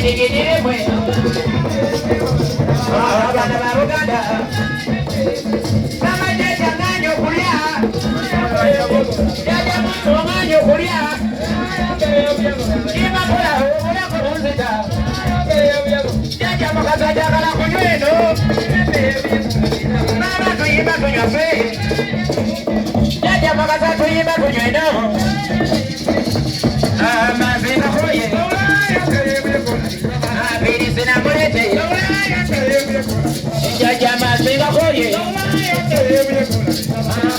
Digidire mwe. Abaganda babuganda. Mama jaja nanyo kulia. Jaja mtu nanyo kulia. Kima kula huya kurunzita. Jaja makaza jagala kunyweno. Mama tuyimba tunywafe. Jaja makaza tuyimba kunyweno. Mazina hoye. Birisina mulete. Jaja mazina hoye.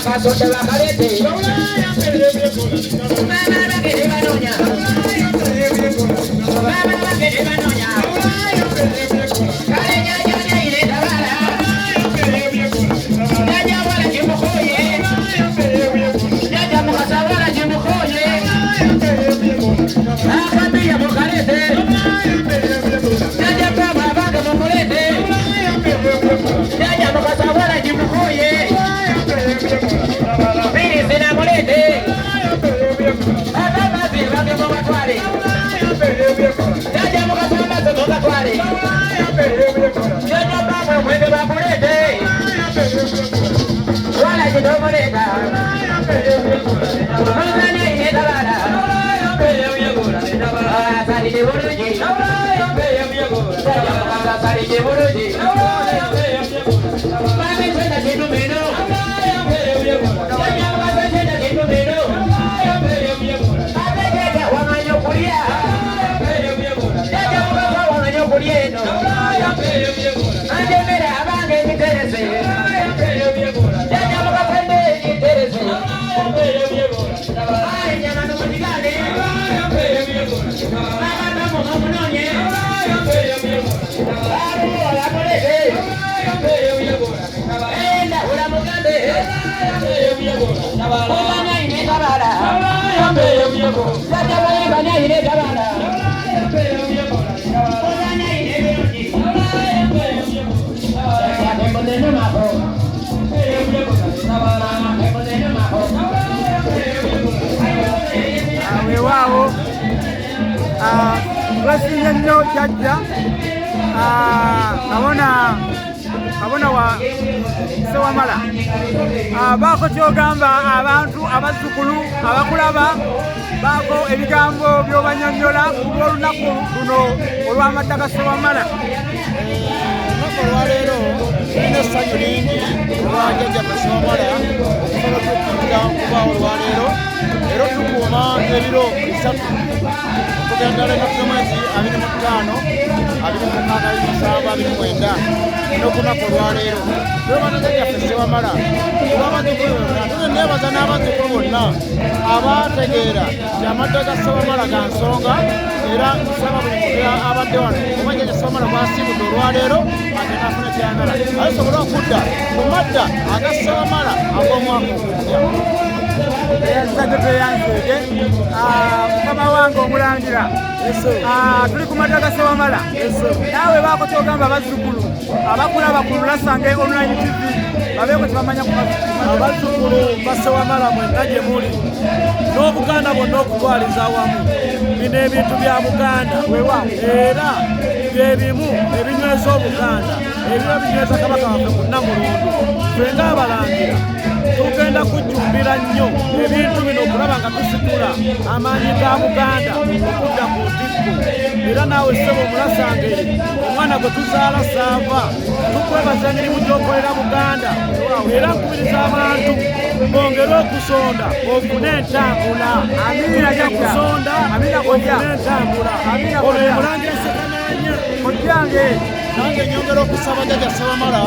Kasote wakalete. Mama bagere banonya. Mama bagere banonya. Kale jaja ile tabara. Jaja wala jimukoye. Jaja mukasawala jimukoye. Akambia mukalete. Jaja baba baga mumulete. Jaja mukasawala jimukoye. Birisina mulete. Baba baga mumatwale. Jaja mukasawala mumatwale. Jaja baba mwende bakulete. Wala jidomuleta. Mwana ine tabara. Sari de boroji. Sari de boroji. Mami suena que número. Jaja mukasa suena que número. Jaja wanganyo kulia. Jaja mukasa wanganyo kulieno. Ande mera abange niterese. Jaja mukasa niterese. Ay nyama no madigane. Mama no munonye. Aru la polete. Enda ula mugande. Bana ine tabara. Jaja bana ine tabara. Bana ine beoji. Jaja bembe no maho. Bembe no maho. Wao wasinye nnyo jajja kabona wa Sewamala baako kyogamba abantu abazzukulu abakulaba baako ebigambo by'obanyonnyola olw'olunaku luno olw'amattaka Sewamala. Olwaleero tulina essanyu lingi olwa jjajjaffe Sewamala okusobola okukkiriza kuba olwaleero era tukuuma ebiro 3 okugenda ennaku z'omwezi 25, 26, 27 n'okunaku olwaleero twebana jjajjaffe Sewamala olw'abazzukulu bonna. Tuneebaza n'abazzukulu bonna abaategeera nti amadde ga Sewamala ga nsonga era nsaba buli muntu abadde wano oba jjajja Sewamala bw'asiibudde olwaleero agenda afuna kyayagala asobole okudda ku madda aga Sewamala ag'omwaka ogujja. Yazadde yanzege mukama wange omulangira tuli ku madda ga Sewamala naawe baako kyogamba abazzukulu abakulaba ku Lulasange online TV babeeko tebamanya ku abazzukulu ba Sewamala mwenna gye muli n'Obuganda bwonna okutwaliza awamu bino ebintu bya Buganda era byebimu ebinyweza Obuganda ebyo binyweza Kabaka waffe ku Namulundu. Ffe ng'abalangira tugenda kujjumbira nnyo ebintu bino okulaba nga tusitula amaanyi ga Buganda okudda ku ntikko. Era naawe ssebo Omulasange omwana gwe tuzaala saava tukwebaza emirimu gy'okolera Buganda era nkubiriza abantu bongere okusonda ofune entambula. Amina kusonda ofune entambula. Olwo Mulangira Ssekamaanya ojjange nange nyongera okusaba jjajja Sewamala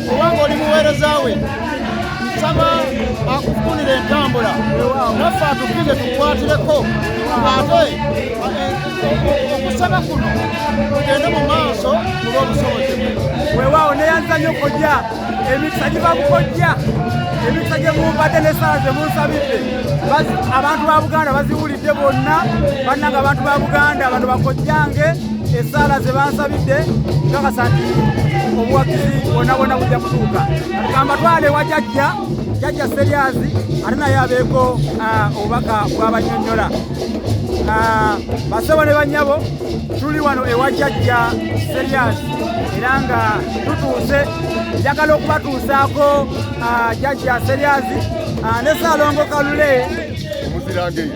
kubanga oli muweereza we nsaba akufunira entambula naffe atukize tukwatireko ate okusaba kuno tugende mu maaso olw'obusobozi bwe. weewaawo neyanza nnyo kojja emikisa giba bukojja emikisa gye mumpadde n'essaala ze munsabidde abantu ba Buganda baziwulidde bonna bannanga abantu ba Buganda bano bakojjange essaala ze bansabidde nkakasa nti obuwagizi bwonna bwonna bujja kutuuka. Kamba twale wa jjajja Seryazi ate naye abeeko obubaka bw'abannyonnyola. basebo ne bannyabo tuli wano ewa Jjajja Serious era nga tutuuse njagala okubatuusaako Jjajja Serious ne Ssaalongo Kalule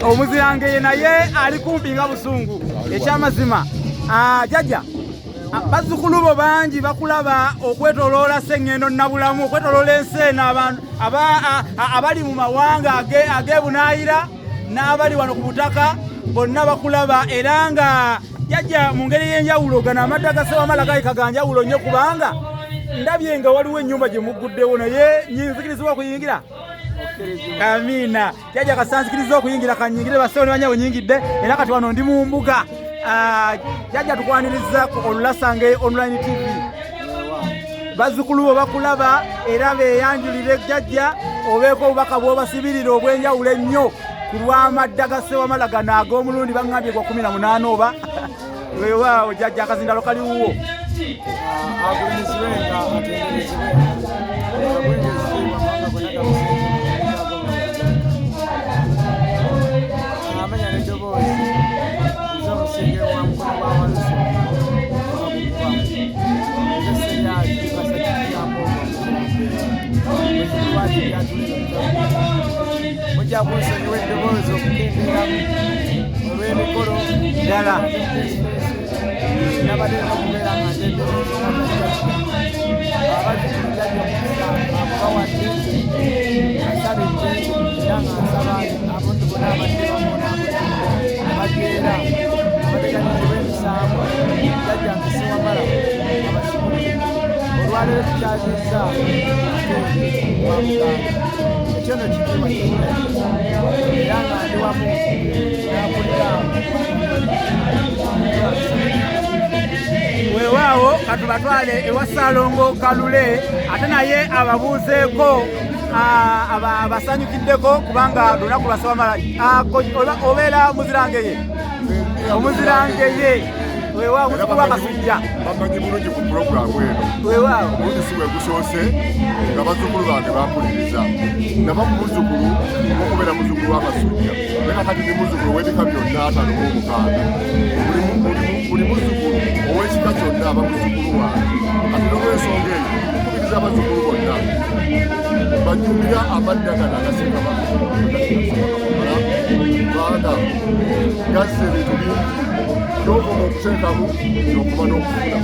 omuzirangeye naye ali kumpi nga busungu ekyamazima. Jjajja bazzukulu bo bangi bakulaba okwetoloola Sseŋŋendo Nabulamu okwetoloola ensi eno abantu abali mu mawanga ag'ebunaayira n'abali wano ku butaka bonna bakulaba era nga Jjajja mu ngeri y'enjawulo gano amadda ga Ssewamala galika ga njawulo nnyo kubanga ndabye nga waliwo ennyumba gye mugguddewo naye nzikirizibwa okuyingira. Amina. Jjajja kasanzikiriza okuyingira kanyingire basewo ne bannyabo nyingidde era kati wano ndi mu mbuga. Jjajja tukwaniriza ku Olulange Online TV. Bazzukulu bo bakulaba era beeyanjulire Jjajja obeeko obubaka bw'obasibirira obw'enjawulo ennyo ku lw'amadda ga Ssewamala gano ag'omulundi baŋŋambye gwa 18 oba weewaawo Jjajja akazindalo kali wuwo. Mujja kunsonyiwa eddoboozi okukenderamu olw'emikolo ddala nabadde okubeera nga nteebereza abawadde asaba ejjengo era nga nsaba abantu bonna abadde bamona abageera abateganyizibwa emisango Jjajja Ssewamala abasibuli olwaleero tukyazizza wa Buganda ekyono kitiibwa era nga ndi wamu nakulira weewaawo katubatwale ewa Ssaalongo Kalule ate naye ababuuzeeko abasanyukiddeko kubanga lunaku lwa Ssewamala obeera muzirangeye omuzirangeye weewaawo muziku Kasujja bamanyi bulungi ku pulogulaamu eno weewaawo omulundi si bwe gusoose nga bazzukulu bange bampuliriza nava mu muzzukulu okubeera muzzukulu wa Kasujja naye kakati ndi muzzukulu ow'ebika byonna 56 buli muzzukulu ow'ekika kyonna aba muzzukulu wange kati n'olw'ensonga eyo nkubiriza abazzukulu bonna banyumira amadda gano agasekabaka kubanga gazza ebintu bingi n'okoma okuteekamu n'okuba n'okufuna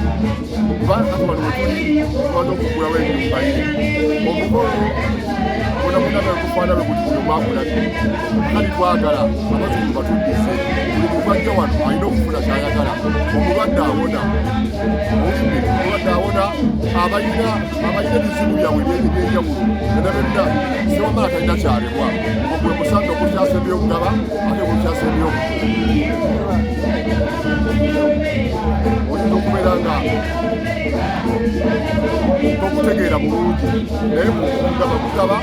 kubanga kati wano wetuli kuba n'okugulawo ennyumba ye omukolo bonabona bekufaana bwe buli buli omwakulabye kali twagala abazzukulu batuddize buli muvajja wano alina okufuna kyayagala omulwadde awona omulwadde awona abalina ebizibu byabwe ebyenjawulo nenabedda Ssewamala talina kyalebwa ogwe musango okukyasa ebyokugaba ate okukyasa oyinza okubeera nga tokutegeera bulungi naye nga bakugaba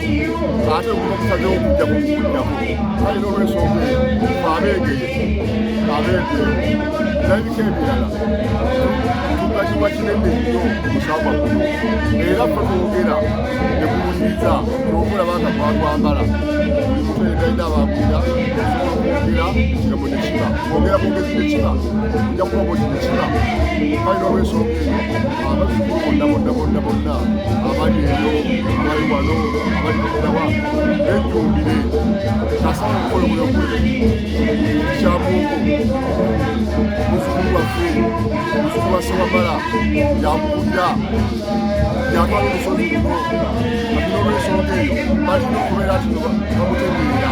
ate okusazewo okujja kukujjako kale n'olwensonga eyo abeegeye nabika ebirala tuganyibwa kinene nnyo okusaba kuno era ffe twogera ne kuwuliriza n'okulabanga twatwambala buli muntu yenalina abagwira osobola okwogera nga mu nekiba kwogera bwogezi nekiba ojja kuba boti nekiba kale n'olwensonga eyo abazzukulu bonna abali eyo abali wano abali mukirawa ejjumbire asaba okukola obulokule kyamungu muzzukulu waffe muzzukulu wa Ssewamala yamukulira yatwala olusozi luno kati n'olwensonga eyo balina okubeera nti bamutegeera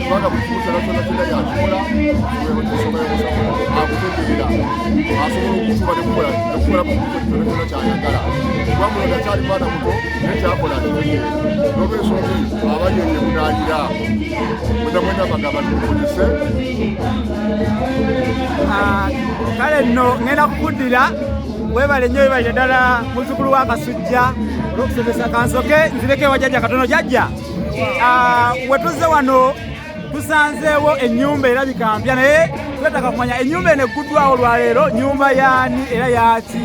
kubanga buli kimu kyona kyona kyona yakikola ensonga y'omusango akutegeera asobola okutuba nekukola buli kintu kyona kyona kyayagala kubamulonda akyali mwana muto naye kyakola akitegeera n'olwensonga eyo abali eyo ebunaayira mwena bagamba tumukozese kale nno ŋŋenda kukuddira webale nnyo webale ddala muzzukulu wa Kasujja olw'okusomesa kansoke nzireko ewa Jjajja katono. Jjajja wetuzze wano tusanzeewo ennyumba erabika mpya naye twetaka kumanya ennyumba eno egguddwawo olwaleero nnyumba yaani era yaaki?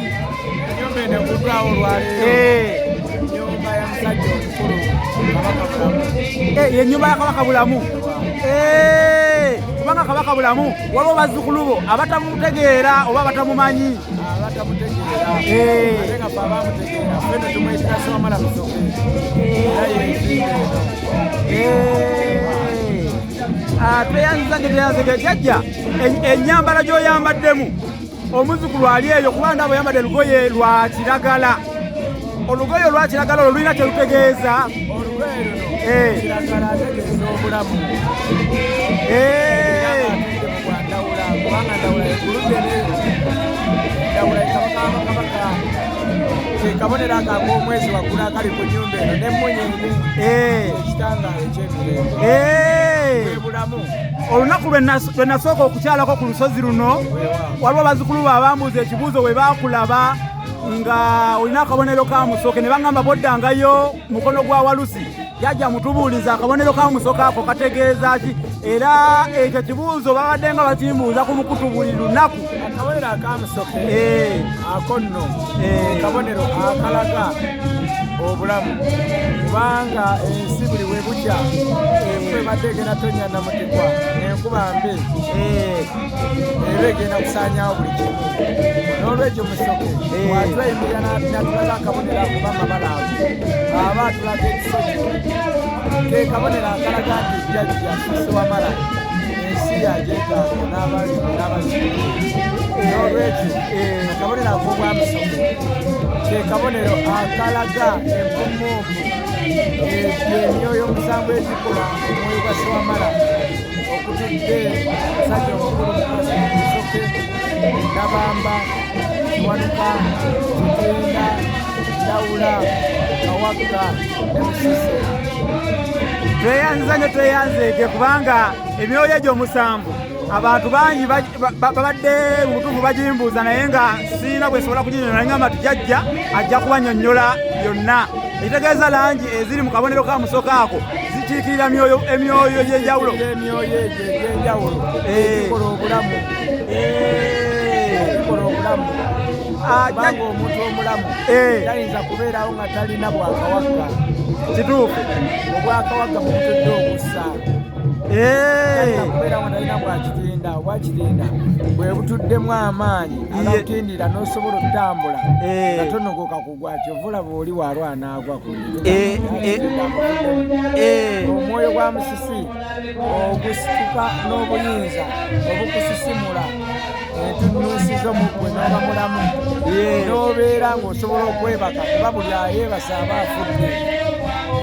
ennyumba eno egguddwawo olwaleero ennyumba ya musajja omukulu Kabaka Bulamu. Ye nnyumba ya Kabaka Bulamu. kubanga kabaka bulamu waliwo bazzukulu bo abatamutegeera oba batamumanyi abatamutegeera ate nga fe abamutegeera fena tumwetera Sewamala Musoke era tweyanzizange jjajja ennyambala gy'oyambaddemu omuzzukulu ali eyo kuba ndaba oyambadde lugoye lwa kiragala olugoye olwa kiragala olwo lulina kyelutegeeza olugoye luno kiragala ategeeza obulamu ndawula kubanga ndawula ekuludde ndawula kabaka kekabonero akak'omwezi waggulu akali ku nnyumba eno n'emmunyenye ekitangaala eky'emirembe bulamu olunaku lwe nasooka okukyalako ku lusozi luno waliwo bazzukulu bo abambuuza ekibuuzo bwe baakulaba nga olina akabonero ka Musoke ne baŋŋamba boddangayo mukono gwa Walusi jjajja mutubuuliza akabonero ka Musoke ako kategeeza ki era ekyo kibuuzo babadde nga bakimbuuza ku mukutu buli lunaku akabonero aka Musoke ako nno akabonero akalaga obulamu kubanga ensi buli we bukya enkuba ebadde egenda tonnya namutikwa enkuba mbi era egenda kusaanyaawo buli kimu n'olwekyo Musoke watweyimirira natulaga akabonero ako bamabala ago aba atulaga ekisozi ke kabonero akalaga nti jjajja Sewamala ensi yagyetaaga n'abasiru n'olwekyo akabonero ak'obwa Musoke ke kabonero akalaga empumuufu emyoyo omusango egikola omwoyo gwa Sewamala okutudde musajja omukulu Musoke Nabamba Kiwanuka Kitenda Ndawula Kawagga ne Musisi tweyanzeege kubanga emyoyo egyo omusanvu abantu bangi babadde mu butuufu bagimbuuza naye nga siina bwe sobola kuginyonnyola naye ngamba tujajja ajja kubannyonnyola yonna ekitegeeza langi eziri mu kabonero ka Musoke ako zikiikirira emyoyo egy'enjawulo emyoyo egyo egy'enjawulo ekola obulamu kubanga omuntu omulamu tayinza kubeerawo nga talina bwakawagga kituufu obwakawagga mubutudde obussa kubeera nga talina bwakitinda bwe butuddemu amaanyi agakutindira n'osobola okutambula nga tonogoka kugwa kyovulaba oli waalwanaagwa omwoyo gwa Musisi ogusituka n'obuyinza obukusisimula entunuusi z'omugwe n'oba mulamu n'obeera ng'osobola okwebaka kuba buli ayeebasa aba afudde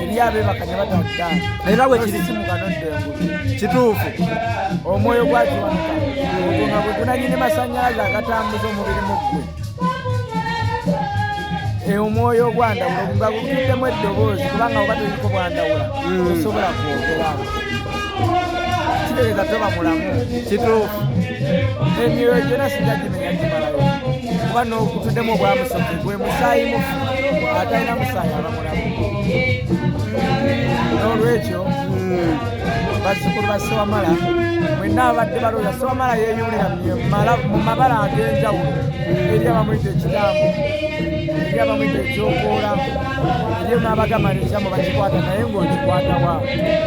eri abeebaka ne batadda era bwe kirisimuka n'oddengulu kituufu omwoyo gwa Kiwanuka ogwo nga bwe gunanyine masannyalaze agatambuza omubiri mu ggwe omwoyo ogwa Ndawula nga gutuddemu eddoboozi kubanga oba teriko bwandawula tosobola kwogera kitegeeza toba mulamu kituufu emyoyo gyona sijja gimenya gimalayo kuba n'okutuddemu obwa Musoke gwe musaayi mufu atalina musaayi aba mulamu n'olwekyo bazzukulu ba Sewamala mwenna abadde balooza Sewamala yeeyulira mu mabala ag'enjawulo eri abamuyita ekigambo eri abamuyita ekyokoola eri n'abagamaliriza mu bakikwata naye ng'okikwatawa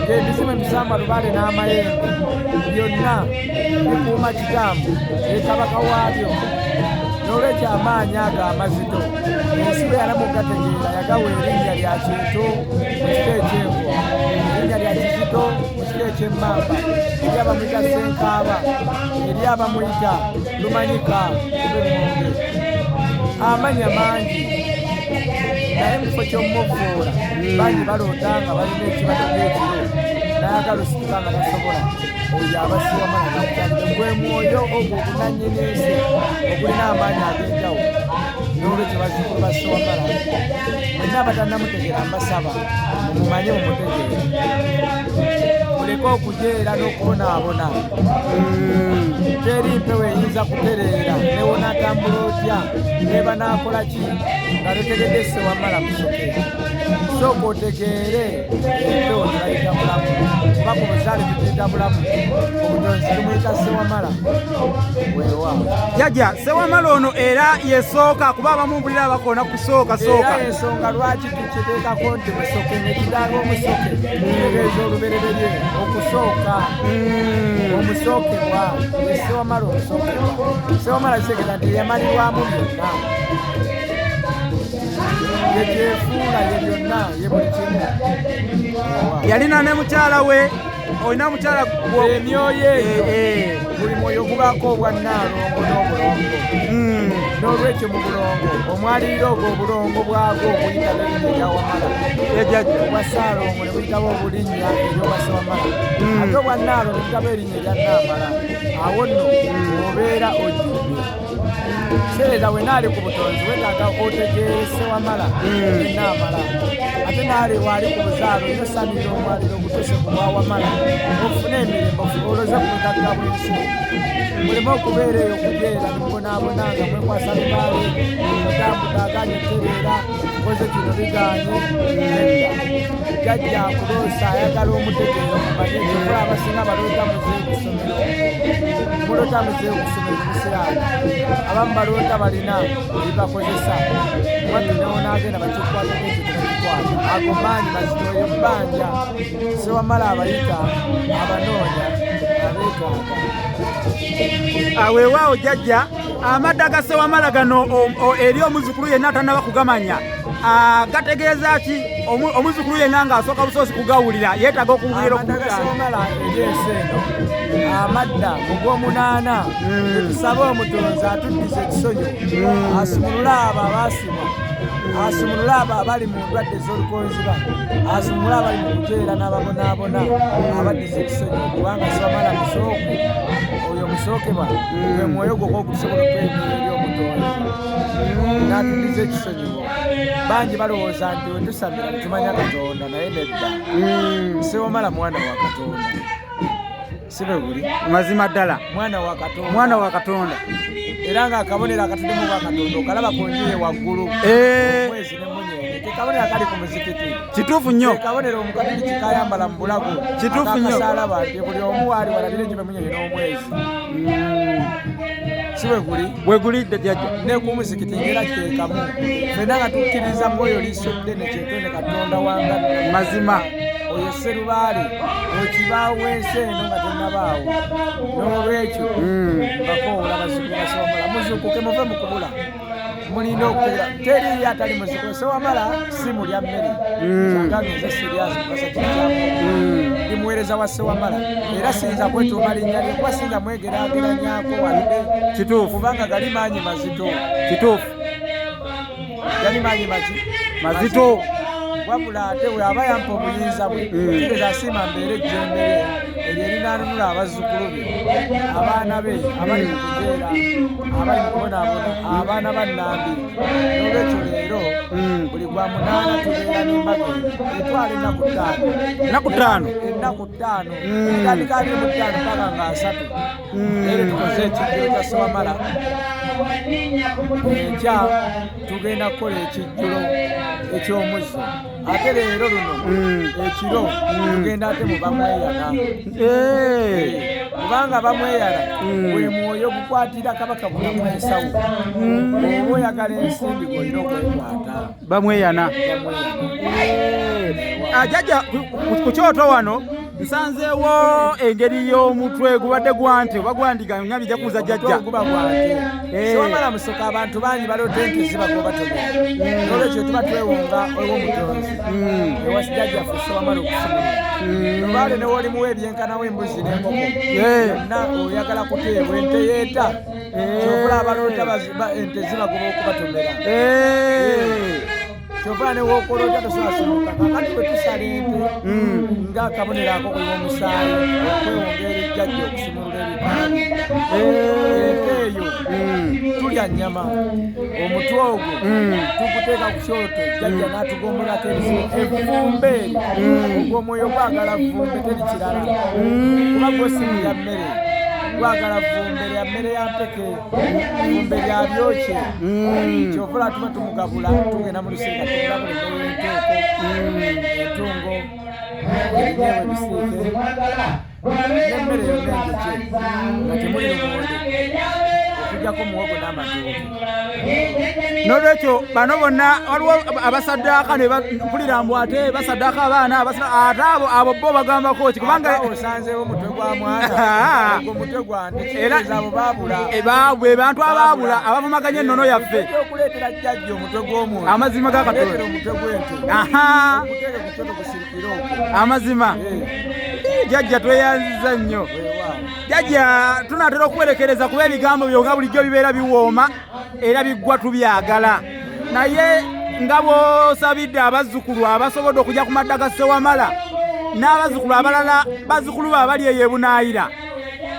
ng'emizimu emisamba lubaale n'amayembe byonna bikuuma kigambo ekabaka waabyo n'olwekyo amaanyi ago amazito ensi bwe yalamu okugategeera yagawa erinnya lya Kintu mu kiro ekyengo erinnya lya Kizito mu kiro eky'emmamba eri abamuyita Ssenkaaba eri abamuyita Lumanyika Lumonge amanya mangi naye mu kifo ky'omuvuula bangi baloota nga balina ekibado ky'ekiro nayagala osituka nga basobola oyo aba Sewamala nakukyalire gwe mwoyo ogwo ogunanyeneese ogulina amaanyi ag'enjawulo n'olwekyo bazzukulu ba Sewamala mwenna abatannamutegeera mbasaba mumumanye mumutegeere muleke okujeera n'okubonaabona teri mpewo eyinza kutereera newonatambula otya neba nakola ki nga totegedde Sewamala Musoke sooka otegeere empewo tebayita bulamu kuba ku buzaale tetuyita bulamu obutonzi tumuyita Sewamala wewa jjajja Sewamala ono era yesooka kuba abamumpulira bakoona kusooka era ensonga lwaki tukiteekako nti Musoke nekidala Omusoke tegeeza olubereberye okusooka omusookebwa Sewamala omusookebwa Sewamala kitegeza nti yamalirwamu byonna yekyefuula ye byonna ye buli kimu yalina ne mukyala we olina mukyala emyoyo eyo buli mwoyo gubako obwannaalongo n'obulongo n'olwekyo mu bulongo omwaliriro ogwo obulongo bwagwo obuyita n'erinnya erya Wamala obwa Ssaalongo ne buyitabo obulinnya ery'obwa Sewamala ate obwannaalo ne buyitabo erinnya erya Naamala awo nno obeera ojjudde seera we naali ku butonzi wetaaga otegeere Sewamala ne Naamala ate naali waali ku buzaalo yosanira omwaliro ogutuse ku bwa Wamala okufuna emirembe ofulooloze ku bugagga bw'ensi muleme okubeera eyo okujeera nimubonaabona nga mwekwasa lubaale mutambudaganye tereera koze kino biganye nedda jjajja akuloosa ayagala omutegeero mumanye ekyokola abasinga baloota muzeeyo kusomero mulota muzeeyo kusomero musiraani abamu baloota balina ebibakozesa mwattu newonaagenda bakikwatako ekyo tebakikwata ago maanyi mazitoyo bbanja Sewamala abayita abanoonya abeetaaga aweewaawo jjajja amadda ga Sewamala gano eri omuzukulu yenna atanaba kugamanya gategeeza ki omuzukulu yenna ng'asooka busoosi kugawulira yeetaaga okumuwulira amadda ga Sewamala ery'ensi eno amadda ogw'omunaana etusaba omutonzi atuddiza ekisonyo asumulule abo abaasima asumulule abo abali mu ndwadde ez'olukonziba asumulule abali mu kujeera n'ababonaabona abaddiza ekisonyo kubanga Sewamala musooke oyo musookebwa gwe mwoyo gwo gw'okusobola okwenyera eri omutonzi n'atuddiza ekisonyo bangi balowooza nti we tusabira tumanya Katonda naye nedda Sewamala mwana wa Katonda sibe buli mazima ddala mwana wa Katonda era ng'akabonero akatudde mu bwa Katonda okalaba konjiye waggulu omwezi n'emunyeene tekabonero akali ku muzikiti kituufu nnyo kabonero omukatoliki kayambala mu bulago kituufu nnyo akasaalaba nti buli omu waali walabire nyo emunyeene n'omwezi siwe guli bwe gulidde jjajja ne ku muzikiti ngera kiteekamu fenna nga tukkiriza mu oyo liiso ddene kyetone Katonda wangadde mazima oyo Sserubaale ekibaawo w'ensi eno nga tennabaawo n'olwekyo bakoola bazzukulu ba Sewamala muzuukuke muve mu kubula mulina okutegeera teriyo atali muzzukulu Sewamala si mulya mmere kyangagenze siriasi mukasa kikyamu ndi muweereza wa Sewamala era siyinza kwetuuma linnya lye kuba singa mwegeraageranyako wadde kituufu kubanga gali maanyi mazito kituufu gali maanyi mazito wabula ate we aba yampa obuyinza bwe tegeeza asiima mbeere ejjembere eryo erinanunula abazzukulu be abaana be abali mu kujeera abali mu kubonaabona abaana ba Nnambi n'olwekyo leero buli gwa munaana tubeera n'embaga etwala ennaku ttaano etandika 25 paka nga 3 leero tukoze ekijjulo kya Sewamala ekya tugenda kukola ekijjulo eky'omuzzo ate leero luno ekiro tugenda ate mu bamweyana kubanga bamweyala bwe mwoyo gukwatira kabaka bulamu ensawo oba oyagala ensimbi golina okwekwata bamweyana jjajja ku kyoto wano nsanzeewo engeri y'omutwe gubadde gwante oba gwandiga nyami ja kuza jjajja guba gwante Sewamala Musoke abantu bangi baloote ente zibagobatomera n'olwekyo tuba twewonga olw'omutonzi ewa jjajjaffe Sewamala okusumulula lubaale ne woolimuwa ebyenkanawo embuzi n'enkoko yonna oyagala kuteebwa ente yeeta kyokula abaloota ente zibagoba okubatomera kyova ne wookoloota tosobola kakati bwe tusala ente ng'akabonero ako kuli omusaayi okwewongera ejjajja okusumulula ebipande ente eyo tulya nnyama omutwe ogwo tuguteeka ku kyoto jjajja n'atugombolako evvumbe ogw'omwoyo gwagala vvumbe teri kirala kuba gwosimulya mmere gwagala vumbe lya mmere ya mpeke vumbe lya byokye kyovula tuba tumugabula tugenda mu lusinga tumugabula emmere y'entuuko entungo ebinyeebwa ebisiike n'emmere yonna enjokye nga temuli lumonde okujjako muwogo n'amatooke. N'olwekyo bano bonna waliwo abasaddaaka ne mpulira mbu ate basaddaaka abaana ate abo bo bagambako ki kubanga osanzeewo omutwe gwa mwana omutwe gwa ntekereza abo baabula bwe bantu abaabula abavumaganya ennono yaffe okuleetera jjajja omutwe gw'omuntu amazima ga Katonda omutwe gw'ente okuteeka ku kyoto kusirikira okwo amazima jjajja tweyanziza nnyo jjajja tunaatera okuwerekereza kuba ebigambo byo nga bulijjo bibeera biwooma era biggwa tubyagala naye nga bw'osabidde abazzukulu abasobodde okujja ku madda ga Ssewamala n'abazzukulu abalala bazzukulu be abali eyo ebunaayira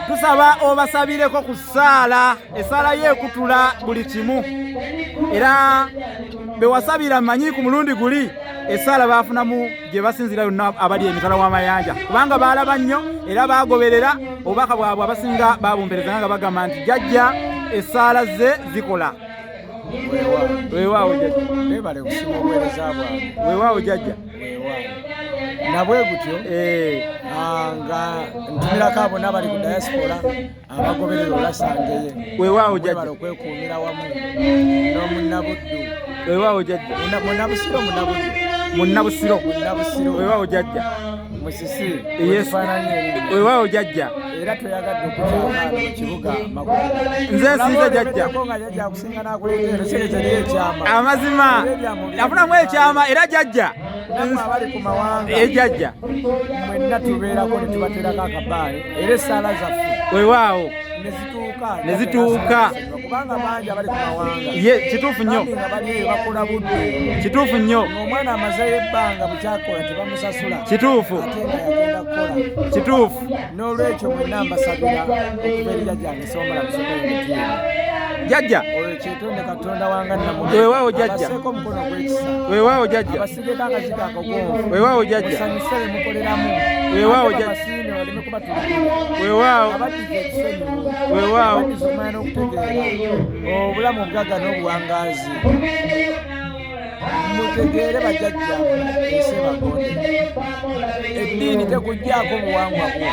tusaba obasabireko ku ssaala essaala yeekutula buli kimu era bewasabira mmanyi ku mulundi guli essaala baafunamu gye basinzira yonna abali emitala w'amayanja kubanga baalaba nnyo era baagoberera obubaka bwabwe abasinga babumperezanga nga bagamba nti jjajja essaala ze zikola. Weewaawo jjajja beebale kusiima obuweereza bwabwe weewaawo jjajja nabwe gutyo nga ntumirako abo n'abali ku diaspora abagoberera olasangeye weewaawo jjajja bale okwekuumira wamu n'omunnabuddu weewaawo jjajja munnabusiro munnabusiro weewaawo jjajja musisi ekifaananyi weewaawo jjajja era toyagadde okukyakaana mu kibuga makulu nze nsinze jjajja nga jjajja akusinga n'akuleetera sereze ly'ekyama amazima yafunamu ekyama era jjajja namwe abali ku mawanga ejjajja mwenna tubeerako ne tubateerako akabaale era essaala zaffe weewaawo ne zituuka kubanga bangi abali ku mawanga ye kituufu nnyo nga bali eyo bakola budde kituufu nnyo ng'omwana amazeyo ebbanga bukyakola tebamusasula kituufu ate nga yagenda kukola kituufu n'olwekyo mwenna mbasabira okuba eri jjajjange Ssewamala musobola omutiima jjajja olwo kyetonde Katonda wanga namuge weewaawo jjajja abaseeko omukono gw'ekisa weewaawo jjajja abasigeko akazigo akagonvu weewaawo jjajja musanyuse be mukoleramu weewaawo ate jjajja babasiime baleme kubatulira weewaawo abaddiza ekisonyiwo weewaawo abaddiza omwana n'okutegeera obulamu obugaga n'obuwangaazi mutegeere bajjajja ese bagonde eddiini tekuggyako buwangwa bwo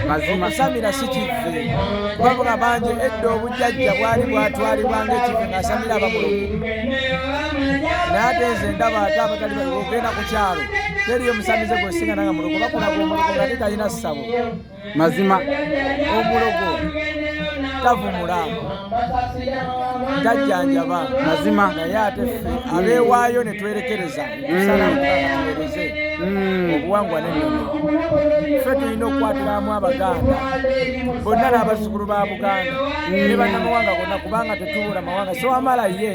okusamira si kivve kubanga bangi edda obujjajja bwali bwatwalibwanga ekivve ng'asamira abamulogo naye ate nze ndaba ate abatali ogenda ku kyalo teriyo musamize gwesinga nanga mulogo bakulaga omulogo nga tetalina ssabo mazima omulogo tavumula tajjanjaba mazima naye ate ffe abeewaayo ne twerekereza tusalatuweereze obuwangwa n'ennono ffe tulina okukwatiramu abaganda bonna n'abazzukulu ba Buganda ne bannamawanga gonna kubanga tetubuula mawanga Ssewamala ye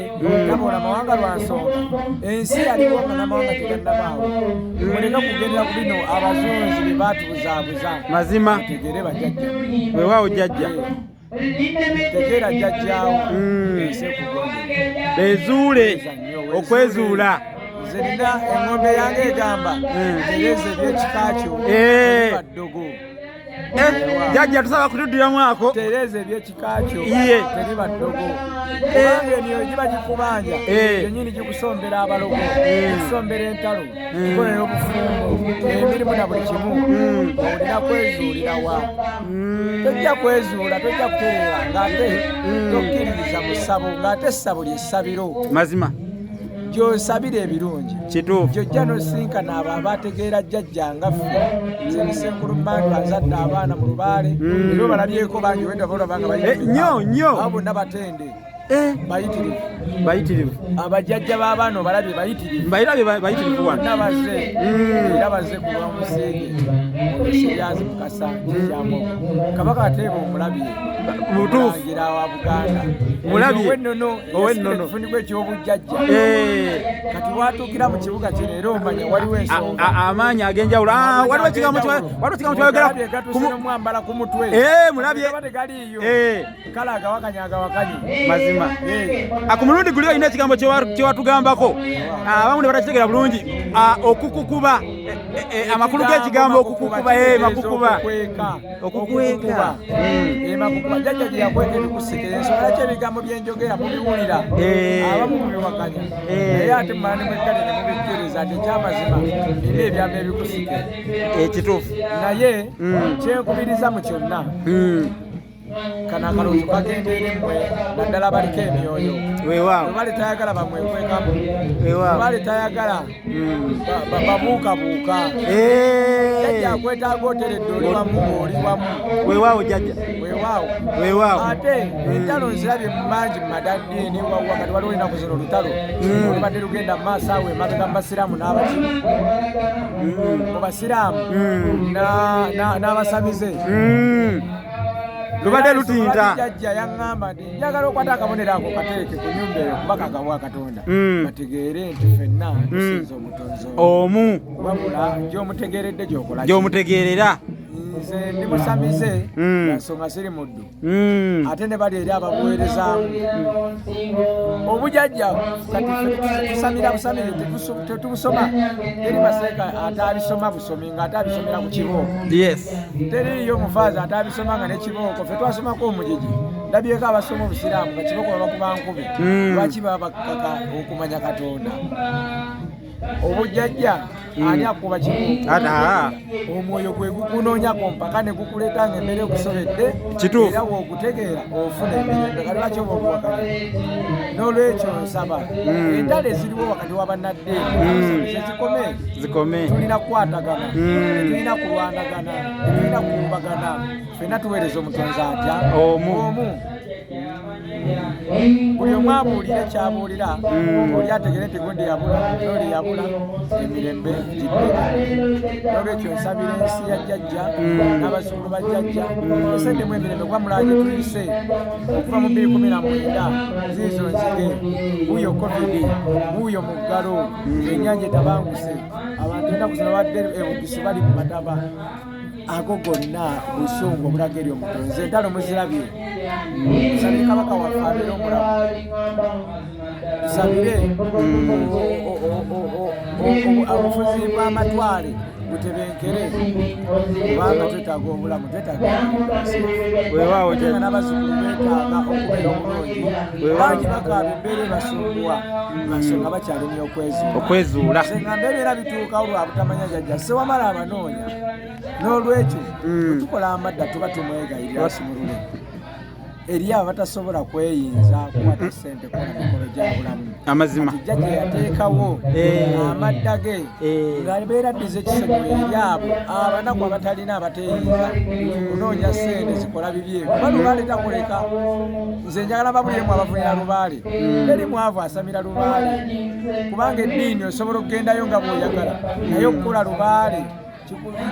tabuula mawanga lwa nsonga ensi yaliwo nga n'amawanga tegannabaawo muleke kugendera ku bino abazunzi bye baatubuzaabuza mazima tegere bajjajja weewaawo jjajja tegeera jjajjaawo ensi ekugondera bezuule okwezuula nze nina eŋŋombe yange egamba tereza ebyekika kyo baddogo jjajja tusaba kutuddiramu ako tereza ebyekika kyo Iye. teri baddogo kubanga emyoyo giba gikubanja yennyini gikusombera abalogo gikusombera entalo gikolera obufumbo emirimu na buli kimu olina kwezuulira wa tojja kwezuula tojja kutereera ng'ate tokkiririza mu ssabo ng'ate essabo ly'essabiro mazima gy'osabira ebirungi kituufu gy'ojja n'osinkana abo abategeera jjajja nga ffe nze misenkulu mmandu azadde abaana mu lubaale era obalabyeko bangi wenda bolabanga nnyo abo bonna batende bayitirivu bayitirivu abajjajja b'abaana obalabye bayitirivu mbayirabye bayitirivu wano bonna baze era baze ku lw'omuseege olw'esiryazi mukasa kikyamu kabaka ateeba omulabye butuufu mulangira wa Buganda mulabye ow'ennono ekifuniko eky'obujjajja kati watuukira mu kibuga kino era omanya waliwo ensonga amaanyi ag'enjawulo waliwo ekigambo kyayogera gatuse n'omwambala ku mutwe mulabye tegaliiyo kale agawakanya mazima mazima. Ku mulundi guli olina ekigambo kye watugambako abamu ne batakitegera bulungi okukukuba amakulu g'ekigambo okukukuba makukuba okukweka makukuba jjajja gye yakweka ebikusikira ensonga laki ebigambo byenjogera mubiwulira abamu mubiwakanya naye ate mumala ne mwekkale ne mubikkiriza nti ekyamazima nina ebyama ebikusikira ekituufu naye kyenkubiriza mu kyonna kana akaloozo kagendere mmwe naddala baliko emyoyo webale tayagala bamwekwekamu webale tayagala babuukabuuka jajja akwetaaga oteredde oli wamu oli wamu weewaawo jajja weewaawo ate entalo nzirabye mumangi mu madaddiini wakati waliwo ennaku zino olutalo olubadde lugenda mu maaso awo emabega mu basiraamu n'abakimu mu basiraamu n'abasamize lubadde lutinta jjajja yaŋŋamba nti njagala okwata akabonero ako kateeke ku nnyumba eyo kubaka akawa Katonda bategeere nti ffenna tusinza omutonzi omu wabula gy'omutegeeredde gy'okola gy'omutegeerera nze ndi musamize ensonga siri muddu ate ne bali eri ababuweerezaamu obujjajja kati tusamira busamire tetubusoma teri maseeka ate abisoma busomi nga ate abisomera ku kibooko teriyo mufaazi ate abisoma nga nekibooko fe twasomako omujiji ndabyeko abasoma obusiraamu nga kibooko babakuba nkube lwaki baba bakkaka okumanya Katonda obujjajja ani akuba kibooko omwoyo gwe gukunoonyako mpaka ne gukuleetanga emmere okusobedde era bw'ogutegeera ofuna emirembe kati lwaki oba obuwakanya n'olwekyo nsaba entalo eziriwo wakati wa bannaddeeni zikome tulina kukwatagana tetulina kulwanagana tetulina kuwubagana ffenna tuweereza omutonzi atya omu buli omu abuulire kyabuulira oli ategere nti gundi yabula n'oli yabula emirembe giddege n'olwekyo nsabira ensi ya jjajja n'abazzukulu ba jjajja eseddemu emirembe kuba mulaaje tuyise okuva mu 2019 ziizo nzige wuuyo covid wuuyo muggalo ennyanja etabanguse abantu ennaku zino badde ebugisi bali mu mataba ago gonna busungu obulaga eri omutonzi entalo muzirabye nsabire kabaka waffe abeere omulamu nsabire obufuzi bw'amatwale butebenkere kubanga twetaaga obulamu twetaaga n'abazzukulu beetaaga okubeera obulungi bangi bakaaba embeera ebasumbuwa nga bakyalemya okwezuula senga mbeera bituukawo lwa butamanya jjajja Sewamala abanoonya n'olwekyo bwe tukola amadda tuba tumwegayirira simulule eri abo batasobola kweyinza kukwata ssente kukola mikolo gya bulamu amazima jjajja yateekawo amadda ge ng'abeera ddiza ekisonyiwo eri abo abanaku abatalina abateeyinza kunoonya ssente zikola bibye kuba lubaale takuleka nze njagala babuliremu abavunira lubaale teri mwavu asamira lubaale kubanga eddiini osobola okugendayo nga bw'oyagala naye okukola lubaale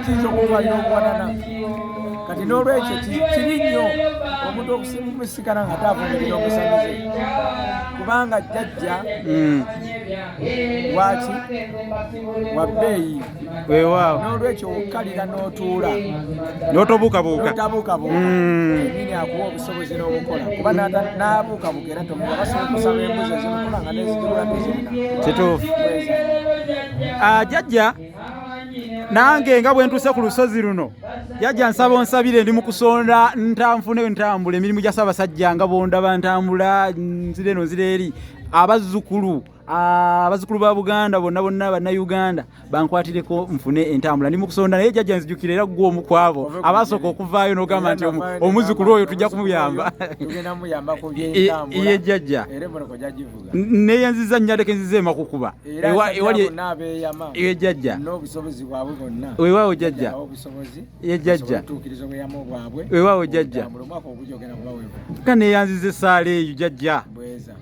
kiyinza okutwalira okuwanana kati n'olwekyo kiri nnyo omuntu okusimusikana nga taavumirira omusamize kubanga jjajja waki wa bbeeyi n'olwekyo okkalira n'otuula n'otobuukabuuka emini akuwa obusobozi n'obukola kuba n'abuukabuuka era tomuga basobola okusaba embuzi ezimukola nga nezigirula tezirina kituufu jjajja nange nga bwe ntuuse ku lusozi luno jjajja nsaba onsabire ndi mu kusonda ntanfune ntambula emirimu gya Ssaabasajja nga bwondaba ntambula nzire eno nzire eri abazzukulu ba Buganda bonna bannayuganda bankwatireko nfune entambula ndi mu kusonda naye jjajja nzijukira era gwe omu kwabo abasooka okuvaayo n'ogamba nti omuzzukulu oyo tujja kumuyamba iye jjajja neeyanziza nnyaleke nzize emakukuba iye jjajja weewaawo jjajja iye jjajja weewaawo jjajja ka neeyanziza essaala eyo jjajja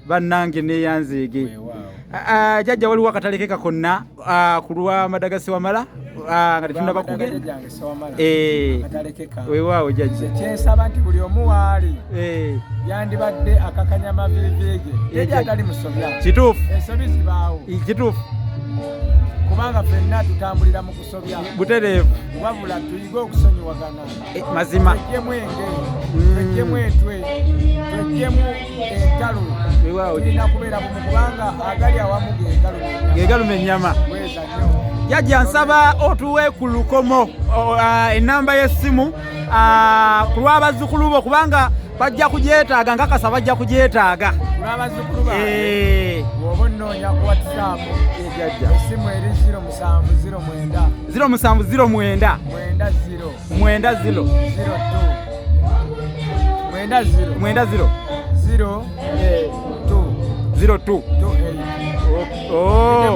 bannange neeyanzeege jjajja waliwo akatalekeka konna ku lwa madda ga Sewamala nga tetunda bakuge weewaawo jjajja kyensaba nti buli omu waali yandibadde akakanya maviiviige yeri atali musobya kituufu ensobi zibaawo kituufu kubanga ffenna tutambulira mu kusobya butereevu wabula tuyige okusonyiwagana mazima ejje mwenge twejjemu entwe twejjemu entalo Weewaawo. tulina kubeera bumu kubanga agali awamu gegaluma ennyama weza nnyo jajja nsaba otuwe ku lukomo ennamba y'essimu ku lw'abazzukulu bo kubanga bajja kugyetaaga nkakasa bajja kugyetaaga olw'abazzukulu baabwe bw'oba onnoonya ku whatsapp essimu eri 0709 90 02 02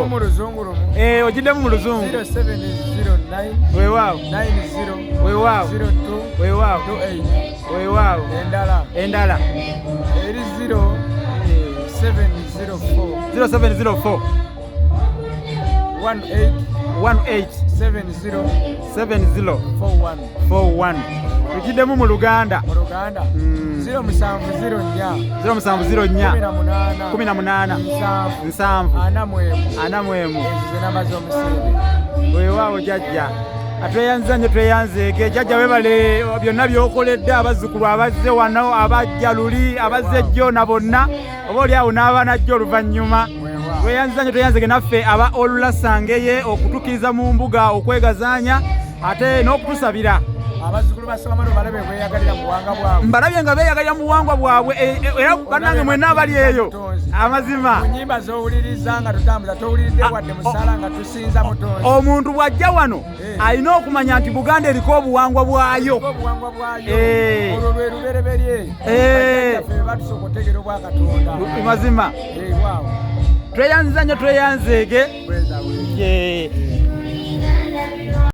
mu luzungu lumu ogiddemu mu luzungu 0709 weewaawo 90 weewaawo 02 weewaawo 28 weewaawo endala eri 0704 18 70 41 tugiddemu mu Luganda mu Luganda 0704 18 7 anamwemu ezo namba z'omusingi weewaawo jajja atweyanza nnyo tweyanzeege jajja webale byonna byokoledde abazzukulu abazze wano abajja luli abazze ejjona bonna oba oli awo n'abaana jjo oluvannyuma tweyanza nnyo tweyanzeege naffe aba olulasangeye okutukkiriza mu mbuga okwegazaanya ate n'okutusabira abazzukulu ba Sewamala balabe beeyagalira mu buwangwa bwabwe mbalabye nga beeyagalira mu buwangwa bwabwe era bannange mwenna abali eyo amazima mu nnyimba z'owuliriza nga tutambuza towuliridde wadde musala nga tusinza mutonzi omuntu bw'ajja wano alina okumanya nti Buganda eriko obuwangwa bwayo obuwangwa bwayo olwo lwe lubereberye bajjaffe batusoka okutegeera obwa Katonda mazima waawo tweyanziza nnyo tweyanzeege